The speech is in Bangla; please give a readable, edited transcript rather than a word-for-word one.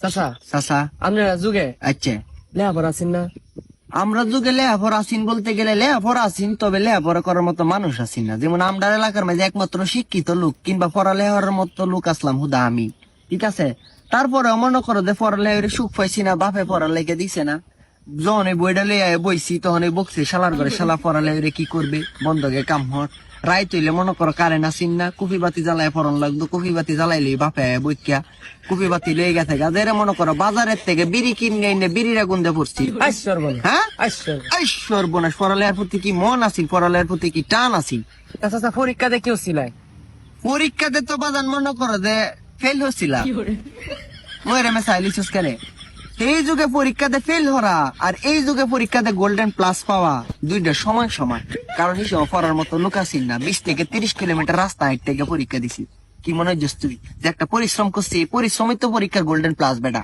চাচা চাচা আপনারা যুগে আচ্ছা লেখাপড়া আছেন না? আমরা যুগে লেহাপড়া আসিন বলতে গেলে লেহাপড়া আসিন, তবে লেহাপড়া করার মতো মানুষ আসিন না। যেমন আমরা এলাকার মাঝে একমাত্র শিক্ষিত লোক কিংবা পড়ালেখার মতো লোক আসলাম হুদা আমি, ঠিক আছে। তারপরে মনে করো যে পড়ালেখার সুখ পাইছি না, বাপে পড়ালেখা দিছে না। যখন এই বইটা লিয়ে বইছি তখন এই বকছি শালার ঘরে শালা পড়ালেখা কি করবে, বন্ধকে কাম হট। রাইত হইলে মনে করো কারেন্ট আসিন না, কফি বাতি জ্বালায় পড়ন লাগতো, কফি বাতি জ্বালাইলে বাপে বইকা কফি বাতি লয়ে গেছে গাছের। মনে করো বাজারের থেকে বিড়ি কিনে এনে বিড়ির আগুন দিয়ে পড়ছি। আইশ্বর বলে হ্যাঁ আইশ্বর। সর্বনাশ, পড়ালেখার প্রতি কি মন আছিল, পড়ালেখার প্রতি কি টান আছিল। চাচা পরীক্ষা দিয়ে কেউ ছিলাই? পরীক্ষাতে তো বাজান মনে করো যে ফেল হচ্ছিলাম, মরে মেসাইলিস কেন। এই যুগে পরীক্ষাতে ফেল হরা আর এই যুগে পরীক্ষাতে গোল্ডেন প্লাস পাওয়া দুইটা সমান সমান। কারণ এই সময় পড়ার মতো লোক আসিল না, 20 থেকে 30 কিলোমিটার রাস্তা হাইট থেকে পরীক্ষা দিছি। কি মনে হচ্ছে তুই যে একটা পরিশ্রম করছি, এই পরিশ্রমই তো পরীক্ষার গোল্ডেন প্লাস বেটা।